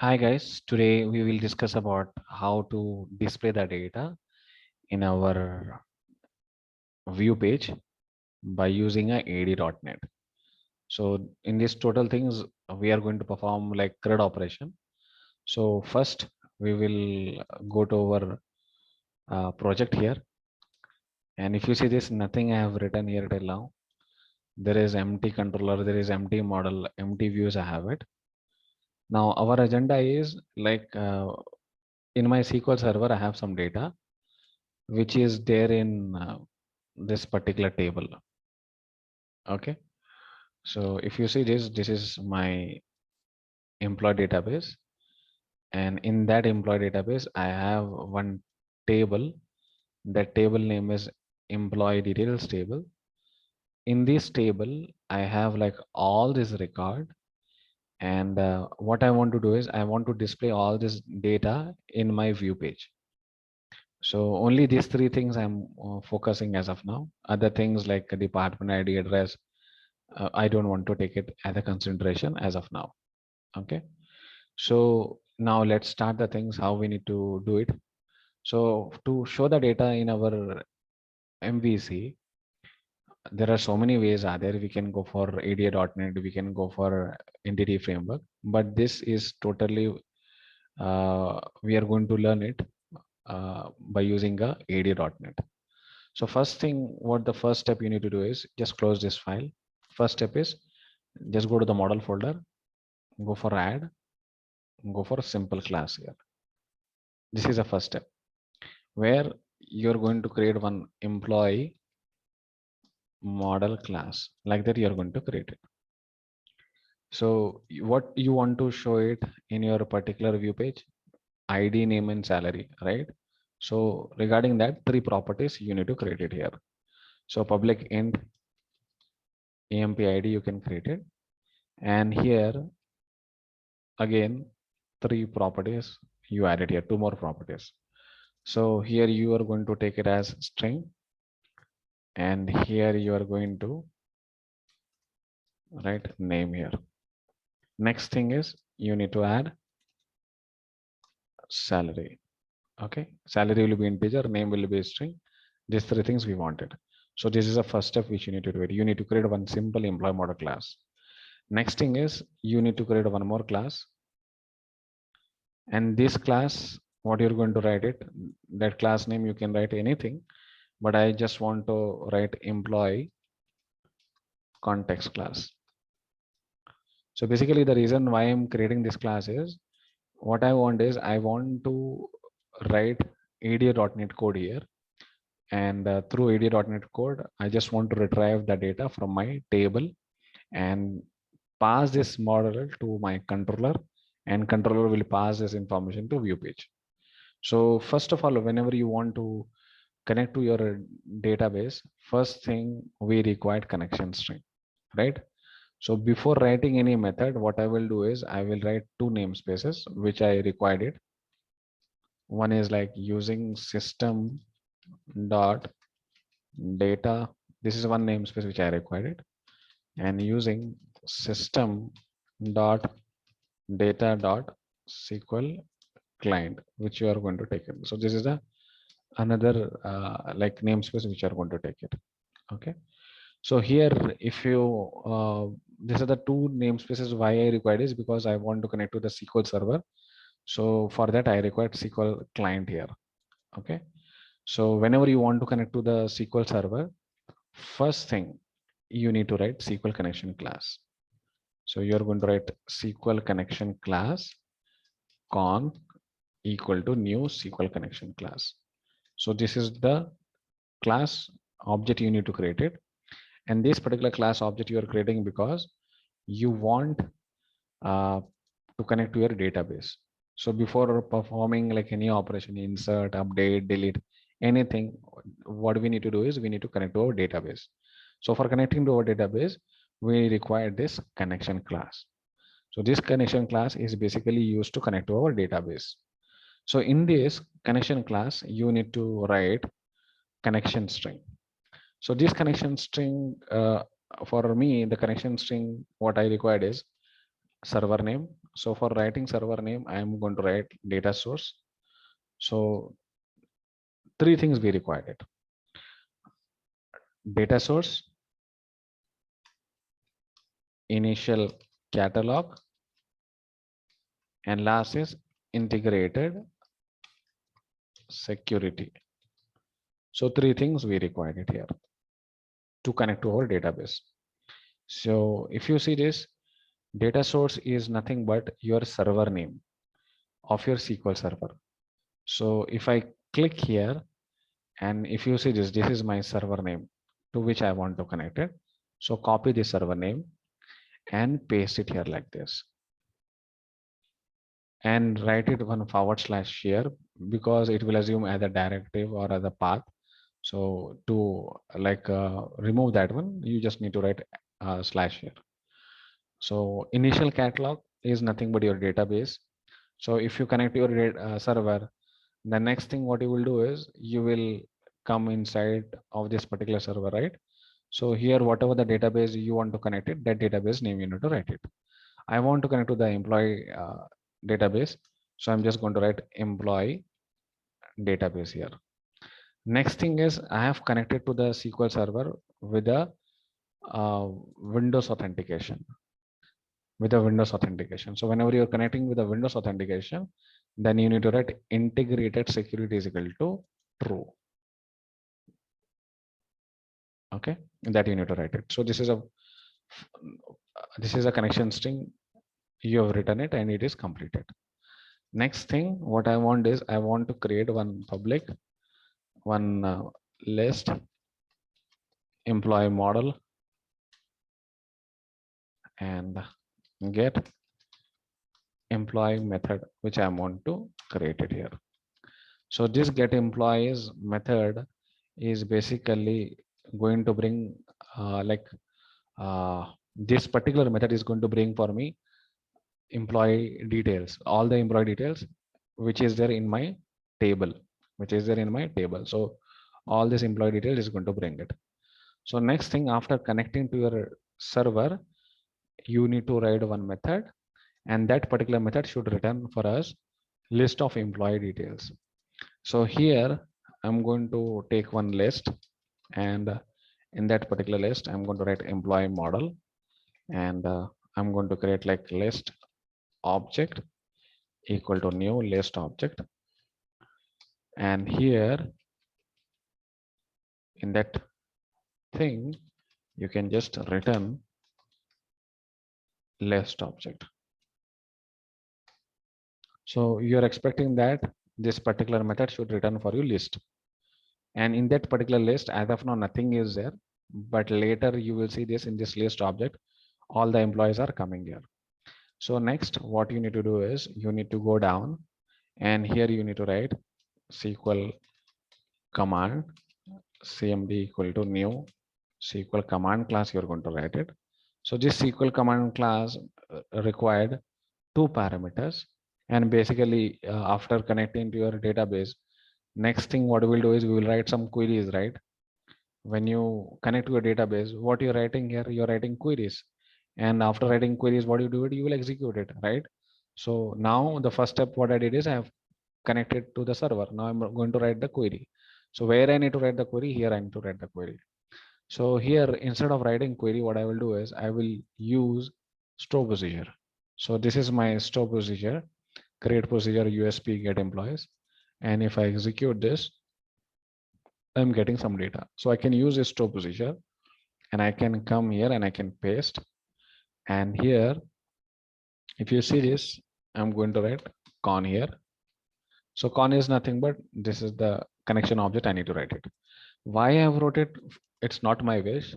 Hi guys, today we will discuss about how to display the data in our view page by using a AD.NET. So in this total things, we are going to perform like CRUD operation. So first we will go to our project here. And if you see this, nothing I have written here till now. There is empty controller, there is empty model, empty views I have it. Now our agenda is like in my SQL server, I have some data which is there in this particular table. Okay, so if you see this is my employee database, and in that employee database I have one table. That table name is employee details table. In this table I have like all this record, and what I want to do is I want to display all this data in my view page. So only these three things I'm focusing as of now. Other things like department ID, address, I don't want to take it as a consideration as of now. Okay. So now let's start the things how we need to do it. So to show the data in our MVC, there are so many ways are there. We can go for ADA.NET, we can go for entity framework, but this is totally, we are going to learn it by using a ADA.NET. So first thing, what the first step you need to do is just close this file. First step is just go to the model folder, go for add, go for a simple class here. This is the first step where you're going to create one employee model class. Like that, you're going to create it. So what you want to show it in your particular view page, ID, name, and salary, right? So regarding that, three properties you need to create it here. So public int emp ID you can create it, and here again three properties you added here, two more properties. So here you are going to take it as string, and here you are going to write name here. Next thing is you need to add salary. Okay, salary will be integer, name will be string. These three things we wanted. So this is the first step which you need to do it. You need to create one simple employee model class. Next thing is you need to create one more class, and this class, what you're going to write it, that class name you can write anything, but I just want to write employee context class. So basically the reason why I'm creating this class is what I want is I want to write ADA.NET code here, and through ADA.NET code I just want to retrieve the data from my table and pass this model to my controller, and controller will pass this information to view page. So first of all, whenever you want to connect to your database, first thing we require connection string, right? So before writing any method, what I will do is I will write two namespaces which I required it. One is like using system dot data. This is one namespace which I required it, and using system dot data dot SQL client, which you are going to take it. So this is the another like namespace which you are going to take it. Okay. So here, if you these are the two namespaces why I required is because I want to connect to the SQL server. So for that I required SQL client here. Okay. So whenever you want to connect to the SQL server, first thing you need to write SQL connection class. So you're going to write SQL connection class conf equal to new SQL connection class. So this is the class object you need to create it. And this particular class object you are creating because you want uh, to connect to your database. So before performing like any operation, insert, update, delete, anything, what we need to do is we need to connect to our database. So for connecting to our database, we require this connection class. So this connection class is basically used to connect to our database. So in this connection class, you need to write connection string. So this connection string, for me, the connection string, what I required is server name, So for writing server name, I am going to write data source. So three things we required it: data source, initial catalog, and last is integrated security. So three things we required it here to connect to our database. So if you see this, data source is nothing but your server name of your SQL server. So if I click here, and if you see this, this is my server name to which I want to connect it. So copy the server name and paste it here like this, and write it one / here, because it will assume as a directive or as a path. So to remove that one, you just need to write slash here. So initial catalog is nothing but your database. So if you connect your server, the next thing what you will do is you will come inside of this particular server, right? So here, whatever the database you want to connect it, that database name you need to write it. I want to connect to the employee database. So I'm just going to write employee database here. Next thing is I have connected to the SQL server with a Windows authentication. So whenever you're connecting with a Windows authentication, then you need to write integrated security is equal to true. Okay, that you need to write it. So this is a connection string. You have written it and it is completed. Next thing, what I want is I want to create one public, one list employee model, and get employee method, which I want to create it here. So this get employees method is basically going to bring this particular method is going to bring for me employee details, all the employee details, which is there in my table, So all this employee detail is going to bring it. So next thing, after connecting to your server, you need to write one method, and that particular method should return for us list of employee details. So here I'm going to take one list, and in that particular list, I'm going to write employee model, and I'm going to create like list object equal to new list object. And here in that thing, you can just return list object. So you're expecting that this particular method should return for you list. And in that particular list, as of now, nothing is there, but later you will see this in this list object, all the employees are coming here. So next, what you need to do is you need to go down, and here you need to write SQL command cmd equal to new SQL command class. You're going to write it. So this SQL command class required two parameters, and basically after connecting to your database, next thing what we'll do is we will write some queries, right? When you connect to a database, what you're writing here, you're writing queries, and after writing queries, what you do it, you will execute it, right? So now the first step what I did is I have connected to the server. Now I'm going to write the query. So where I need to write the query, here I need to write the query. So here, instead of writing query, what I will do is I will use store procedure. So this is my store procedure, create procedure USP get employees. And if I execute this, I'm getting some data. So I can use this store procedure, and I can come here and I can paste. And here, if you see this, I'm going to write con here. So con is nothing but this is the connection object. I need to write it. Why I have wrote it? It's not my wish,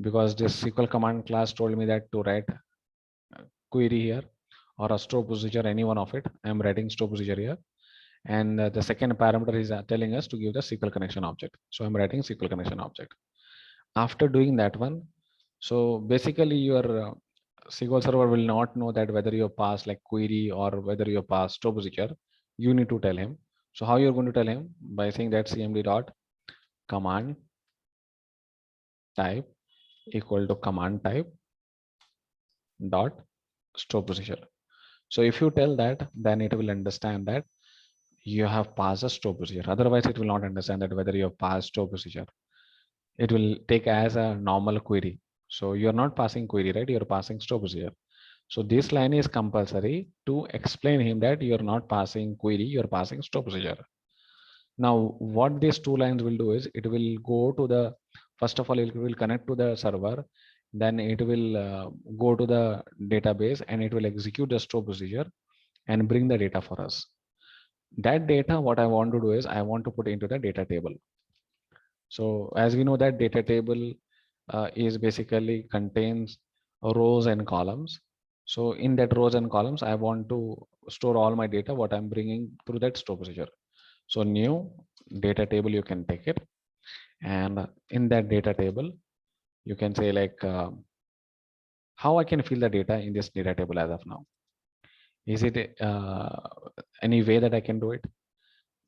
because this SQL command class told me that to write query here or a store procedure, any one of it. I'm writing store procedure here. And the second parameter is telling us to give the SQL connection object. So I'm writing SQL connection object. After doing that one, so basically your SQL server will not know that whether you pass like query or whether you pass store procedure. You need to tell him. So how you're going to tell him? By saying that cmd dot command type equal to command type dot store procedure. So if you tell that, then it will understand that you have passed a store procedure. Otherwise, it will not understand that whether you have passed store procedure. It will take as a normal query. So you're not passing query, right? You're passing store procedure. So this line is compulsory to explain him that you're not passing query, you're passing store procedure. Now, what these two lines will do is it will go to the, first of all, it will connect to the server, then it will go to the database and it will execute the store procedure and bring the data for us. That data, what I want to do is I want to put into the data table. So as we know that data table is basically contains rows and columns. So in that rows and columns, I want to store all my data, what I'm bringing through that store procedure. So new data table, you can take it. And in that data table, you can say like how I can fill the data in this data table as of now. Is it any way that I can do it?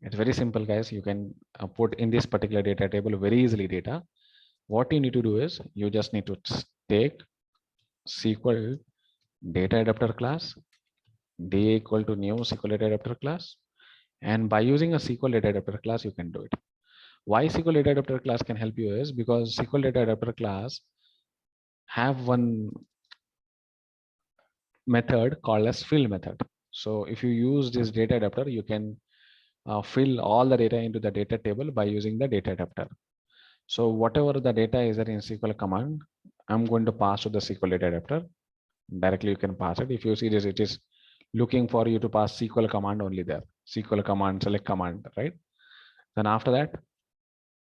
It's very simple, guys. You can put in this particular data table very easily data. What you need to do is you just need to take SQL data adapter class, D equal to new SQL data adapter class. And by using a SQL data adapter class, you can do it. Why SQL data adapter class can help you is because SQL data adapter class have one method called as fill method. So if you use this data adapter, you can fill all the data into the data table by using the data adapter. So whatever the data is there in SQL command, I'm going to pass to the SQL data adapter. Directly you can pass it. If you see this, it is looking for you to pass SQL command only there. SQL command, select command, right? Then after that,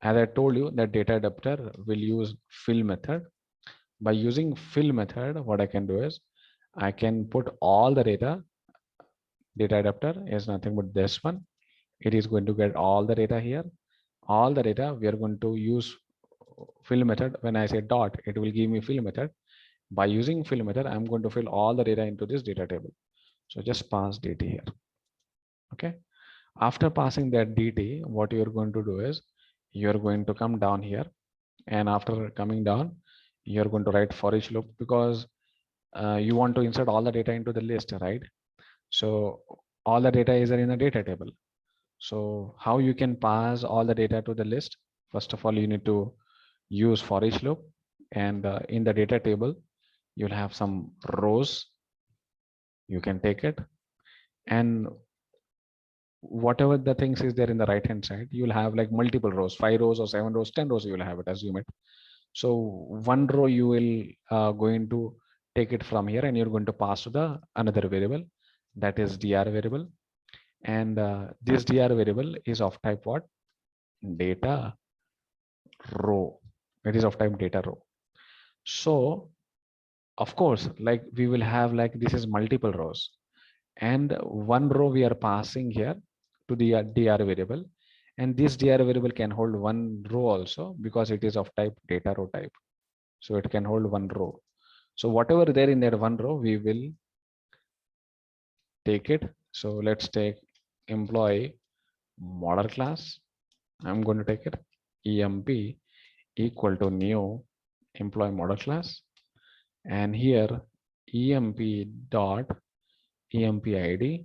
as I told you, that data adapter will use fill method. By using fill method, what I can do is I can put all the data. Data adapter is nothing but this one. It is going to get all the data here. All the data we are going to use fill method. When I say dot, it will give me fill method. By using fill method, I'm going to fill all the data into this data table. So just pass DT here. Okay. After passing that DT, what you're going to do is you're going to come down here. And after coming down, you're going to write for each loop because you want to insert all the data into the list, right? So all the data is there in the data table. So how you can pass all the data to the list? First of all, you need to use for each loop, and in the data table, you'll have some rows. You can take it, and whatever the things is there in the right hand side, you'll have like multiple rows, 5 rows or 7 rows, 10 rows, you will have it, assume it. So one row you will going to take it from here and you're going to pass to the another variable, that is dr variable. And this dr variable is of type what? Data row. It is of type data row. So of course, like we will have like this is multiple rows, and one row we are passing here to the dr variable, and this dr variable can hold one row also because it is of type data row type. So it can hold one row. So whatever there in that one row, we will take it. So let's take employee model class. I'm going to take it emp equal to new employee model class, and here emp dot emp id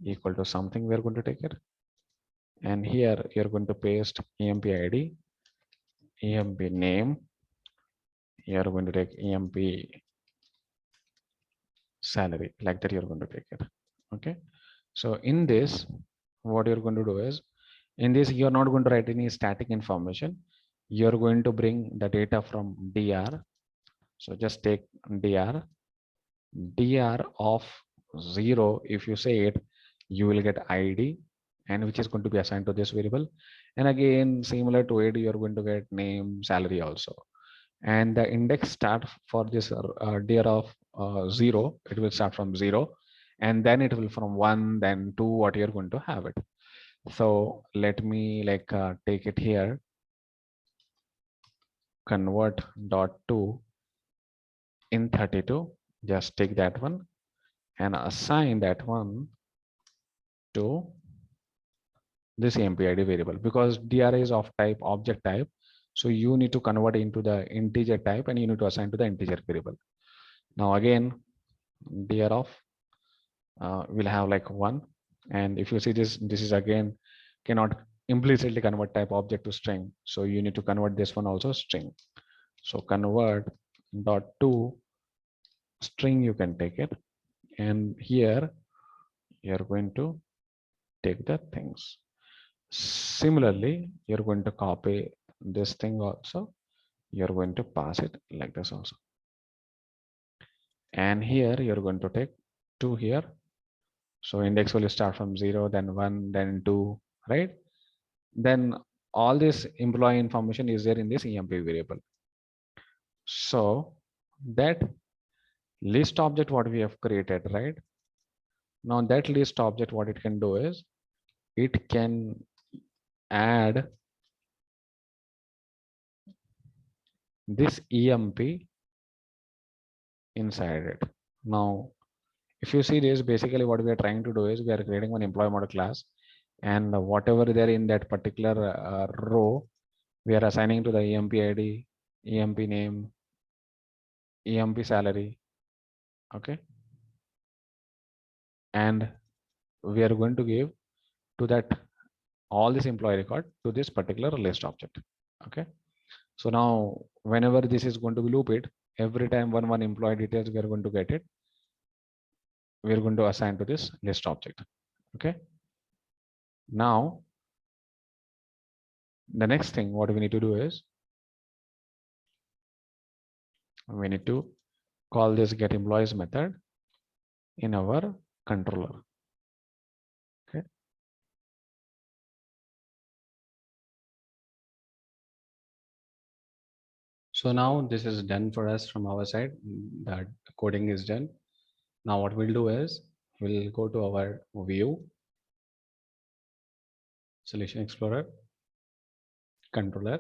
equal to something we're going to take it, and here you're going to paste emp id, emp name, you're going to take emp salary, like that you're going to take it. Okay, so in this, what you're going to do is, in this you're not going to write any static information, you're going to bring the data from dr. So just take dr of 0. If you say it, you will get id, and which is going to be assigned to this variable. And again, similar to it, you're going to get name, salary also. And the index start for this dr of 0, it will start from 0, and then it will from 1, then 2, what you're going to have it. So let me like take it here, convert dot to in 32. Just take that one and assign that one to this empid variable, because dr is of type object type. So you need to convert into the integer type, and you need to assign to the integer variable. Now again, dr of we'll have like 1. And if you see this, this is again cannot implicitly convert type object to string. So you need to convert this one also string. So convert dot to string, you can take it. And here you're going to take the things. Similarly, you're going to copy this thing also. You're going to pass it like this also. And here you're going to take 2 here. So index will start from 0, then 1, then 2, right? Then all this employee information is there in this EMP variable. So that list object what we have created, right? Now that list object, what it can do is it can add this EMP inside it. Now, if you see this, basically what we are trying to do is we are creating one employee model class, and whatever there in that particular row, we are assigning to the EMP ID, EMP name, EMP salary. Okay. And we are going to give to that all this employee record to this particular list object. Okay. So now whenever this is going to be looped, every time one employee details we are going to get it, we are going to assign to this list object. Okay. Now the next thing what we need to do is we need to call this get employees method in our controller. Okay. So now this is done for us from our side. That coding is done. Now what we'll do is we'll go to our view, Solution Explorer, controller,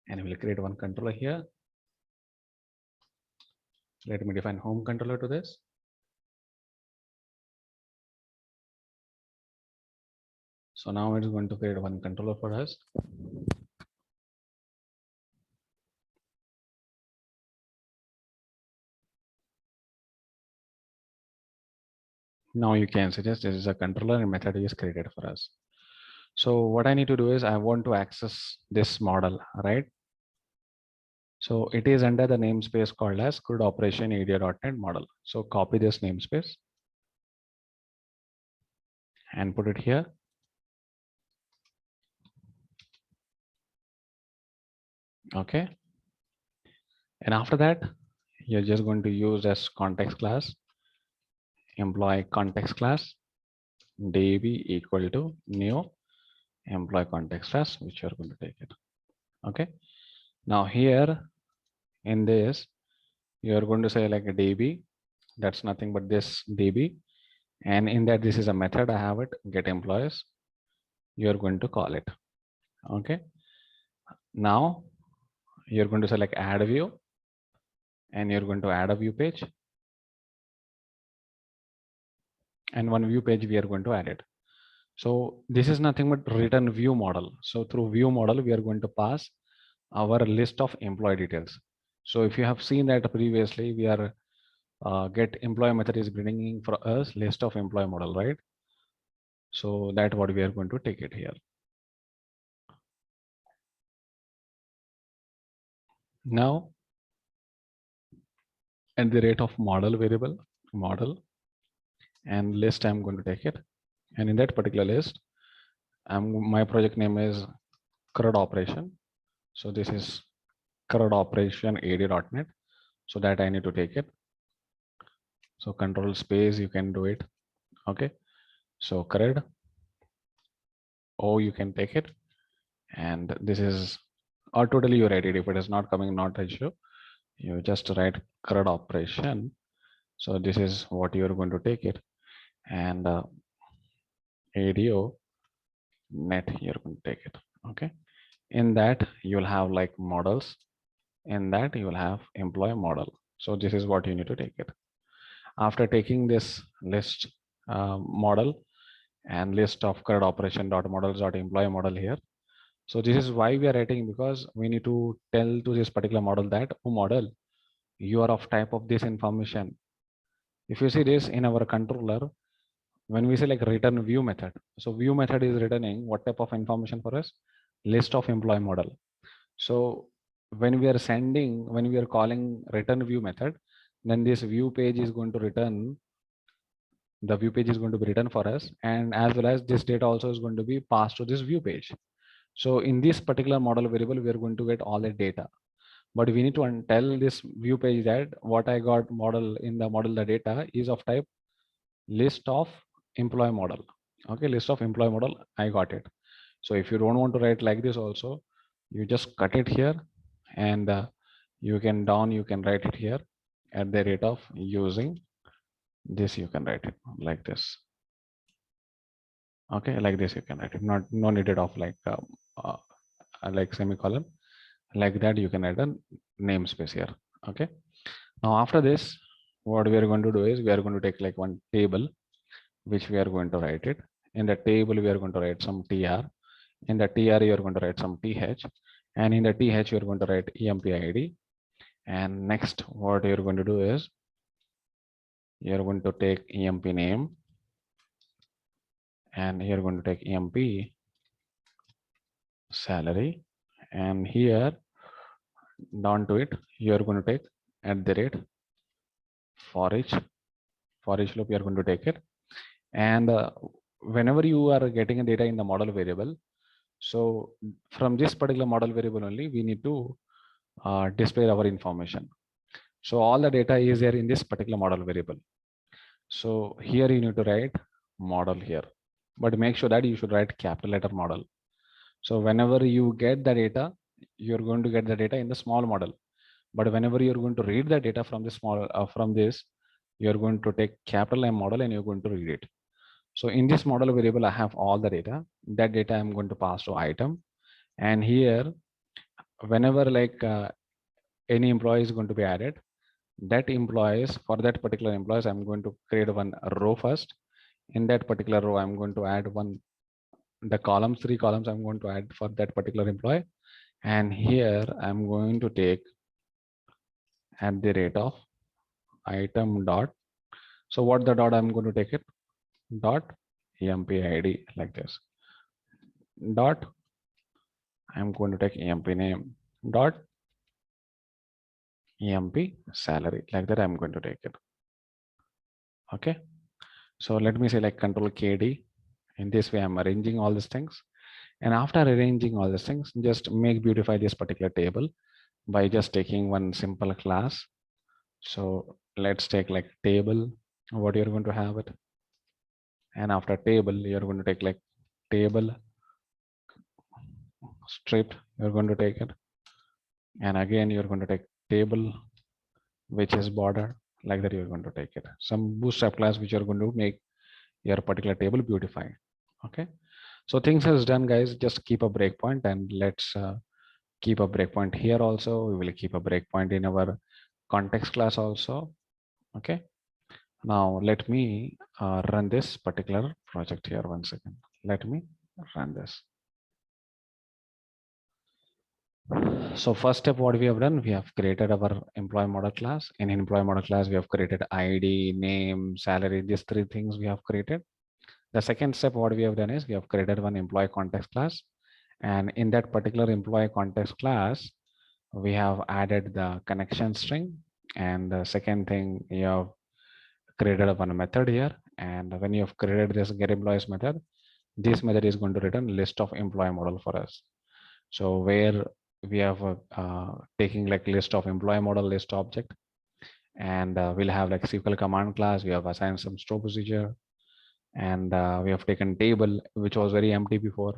and we'll create one controller here. Let me define home controller to this. So now it's going to create one controller for us. Now you can suggest this is a controller and method is created for us. So what I need to do is I want to access this model, right? So it is under the namespace called as CRUD operation area.net model. So copy this namespace and put it here. Okay. And after that, you're just going to use as context class, employee context class, db equal to new employee context class, which you're going to take it. Okay. Now here in this, you're going to say like a db, that's nothing but this db. And in that, this is a method I have it, get employees. You're going to call it. Okay. Now you're going to select add view and you're going to add a view page. And one view page we are going to add it. So this is nothing but return view model. So through view model, we are going to pass our list of employee details. So if you have seen that previously, we are get employee method is bringing for us list of employee model, right? So that's what we are going to take it here. Now, at the rate of model variable, model and list, I'm going to take it. And in that particular list, my project name is CRUD operation. So this is CRUD operation ad.net. So that I need to take it. So control space, you can do it. Okay. So CRUD, you can take it. And this is, or totally you write it. If it is not coming, not issue, you just write CRUD operation. So this is what you're going to take it. And ADO net, you're going to take it. Okay. In that you'll have like models. In that you will have employee model. So this is what you need to take it. After taking this list model and list of CRUD operation dot models dot employee model here. So this is why we are writing, because we need to tell to this particular model that model you are of type of this information. If you see this in our controller, when we say like return view method, so view method is returning what type of information for us? List of employee model. So when we are sending, when we are calling return view method, then this view page is going to return, the view page is going to be written for us, and as well as this data also is going to be passed to this view page. So in this particular model variable, we are going to get all the data, but we need to tell this view page that what I got model in the model, the data is of type list of employee model. Okay, list of employee model, I got it. So if you don't want to write like this also, you just cut it here, and you can write it here at the rate of using this. You can write it like this. Okay, like this you can write it, not no needed of like semicolon. Like that you can add a namespace here. Okay, now after this, what we are going to do is we are going to take like one table, which we are going to write it. In the table we are going to write some tr. In the tr you are going to write some th, and in the th you are going to write emp id. And next what you're going to do is you're going to take emp name, and you're going to take emp salary, and here down to it you're going to take at the rate for each loop you're going to take it. And whenever you are getting a data in the model variable, so from this particular model variable only we need to display our information. So all the data is there in this particular model variable. So here you need to write model here, but make sure that you should write capital letter model. So whenever you get the data, you're going to get the data in the small model, but whenever you're going to read the data from the small from this, you're going to take capital M model and you're going to read it. So in this model variable I have all the data. That data I'm going to pass to item, and here whenever any employee is going to be added, that employees, for that particular employees, I'm going to create one row first. In that particular row I'm going to add one, the columns, 3 columns I'm going to add for that particular employee. And here I'm going to take at the rate of item dot. So what the dot I'm going to take it? Dot emp id, like this. Dot I'm going to take emp name dot emp salary, like that I'm going to take it. Okay, so let me say like control kd. In this way I'm arranging all these things, and after arranging all these things, just make beautify this particular table by just taking one simple class. So let's take like table, what you're going to have it, and after table you're going to take like table strip, you're going to take it, and again you're going to take table which is border, like that you're going to take it. Some bootstrap class which you're going to make your particular table beautify. Okay, so things is done, guys. Just keep a breakpoint, and let's keep a breakpoint here also. We will keep a breakpoint in our context class also. Okay, now let me run this particular project here once again. Let me run this. So first step, what we have done, we have created our employee model class. In employee model class, we have created ID, name, salary. These 3 things we have created. The second step, what we have done is we have created one employee context class. And in that particular employee context class, we have added the connection string. And the second thing, you have created one method here. And when you have created this get employees method, this method is going to return list of employee model for us. So where we have taking like list of employee model list object, and we'll have like SQL command class. We have assigned some store procedure, and we have taken table which was very empty before.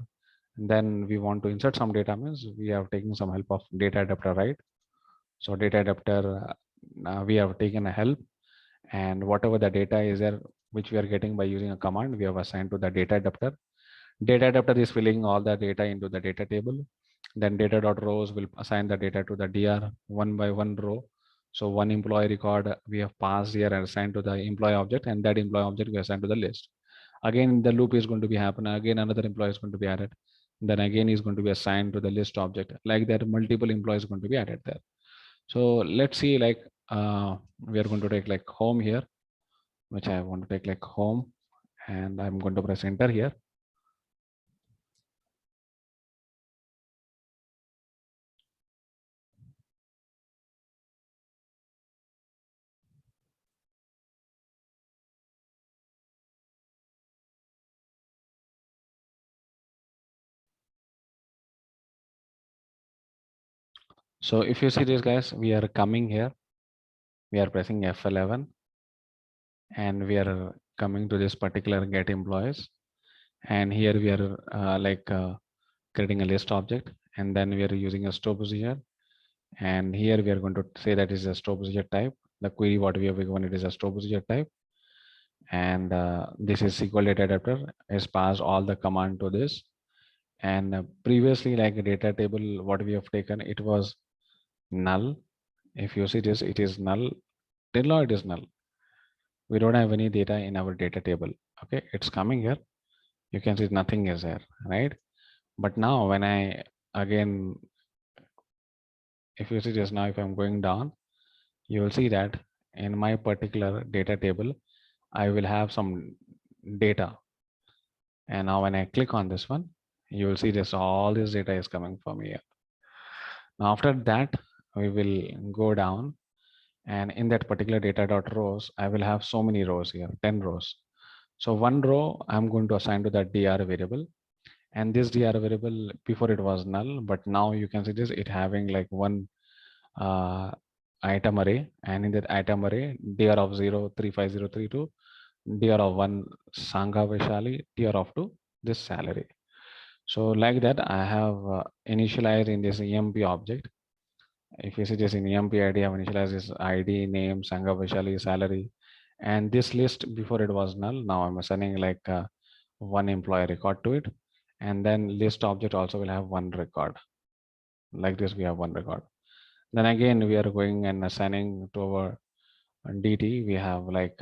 And then we want to insert some data, means we have taken some help of data adapter, right? So data adapter, we have taken a help, and whatever the data is there which we are getting by using a command, we have assigned to the data adapter. Data adapter is filling all the data into the data table. Then data.rows will assign the data to the dr one by one row. So one employee record we have passed here and assigned to the employee object, and that employee object we assign to the list. Again, the loop is going to be happen. Again, another employee is going to be added. Then again is going to be assigned to the list object. Like that, multiple employees going to be added there. So let's see like we are going to take like home here, which I want to take like home, and I'm going to press enter here. So if you see this guys, we are coming here, we are pressing F11, and we are coming to this particular get employees, and here we are creating a list object, and then we are using a store procedure, and here we are going to say that is a store procedure type. The query what we have given, it is a store procedure type, and this is SQL data adapter is passed all the command to this. And previously, like a data table what we have taken, it was null. If you see this, it is null. Till now it is null. We don't have any data in our data table. Okay, it's coming here, you can see nothing is there, right? But now when I again, if you see just now, if I'm going down, you will see that in my particular data table, I will have some data. And now when I click on this one, you will see this, all this data is coming from here. Now after that, we will go down, and in that particular data dot rows, I will have so many rows here, 10 rows. So one row I'm going to assign to that dr variable, and this dr variable before it was null, but now you can see this, it having like one item array, and in that item array, dr of 0 35032, dr of 1 Sangha Vaishali, dr of 2 this salary. So like that, I have initialized in this emp object. If you see this in emp id, I have initialized this id, name, Sangha Vaishali, salary, and this list before it was null. Now I'm assigning like one employee record to it, and then list object also will have one record. Like this, we have one record. Then again, we are going and assigning to our DT. We have like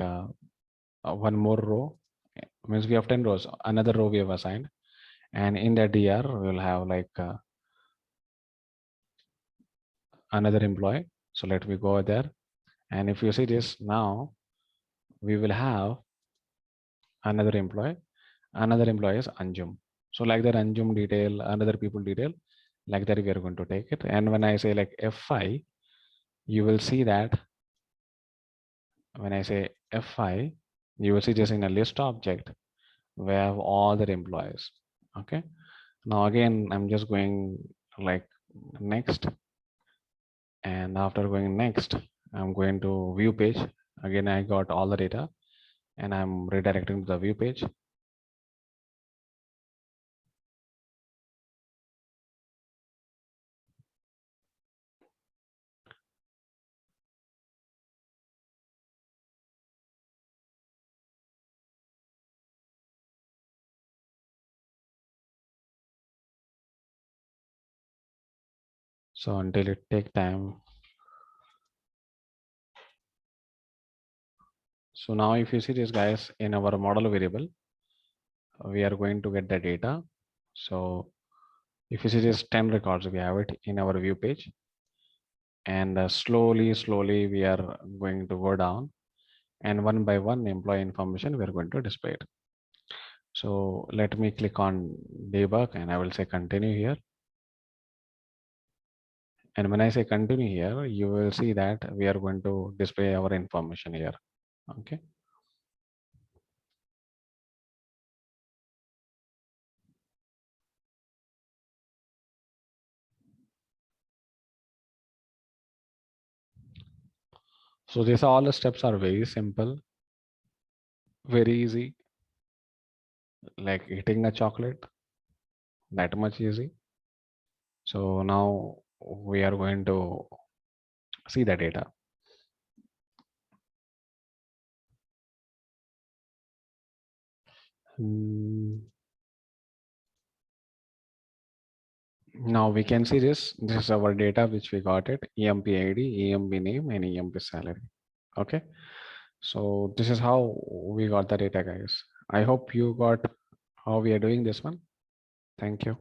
one more row. Means we have 10 rows. Another row we have assigned, and in that dr we will have like another employee. So let me go there, and if you see this now, we will have another employee. Another employee is Anjum. So like that, Anjum detail, another people detail, like that we are going to take it. And when I say like F5, you will see that when I say F5, you will see this in a list object. We have all the employees. Okay. Now again, I'm just going like next. And after going next, I'm going to view page. Again, I got all the data, and I'm redirecting to the view page. So until it take time. So now if you see this guys, in our model variable, we are going to get the data. So if you see this 10 records, we have it in our view page, and slowly we are going to go down, and one by one employee information we are going to display it. So let me click on debug, and I will say continue here. And when I say continue here, you will see that we are going to display our information here. Okay. So these all the steps are very simple, very easy, like eating a chocolate, that much easy. So now we are going to see the data. Now we can see this. This is our data which we got it, EMP ID, EMP name, and EMP salary. Okay. So this is how we got the data, guys. I hope you got how we are doing this one. Thank you.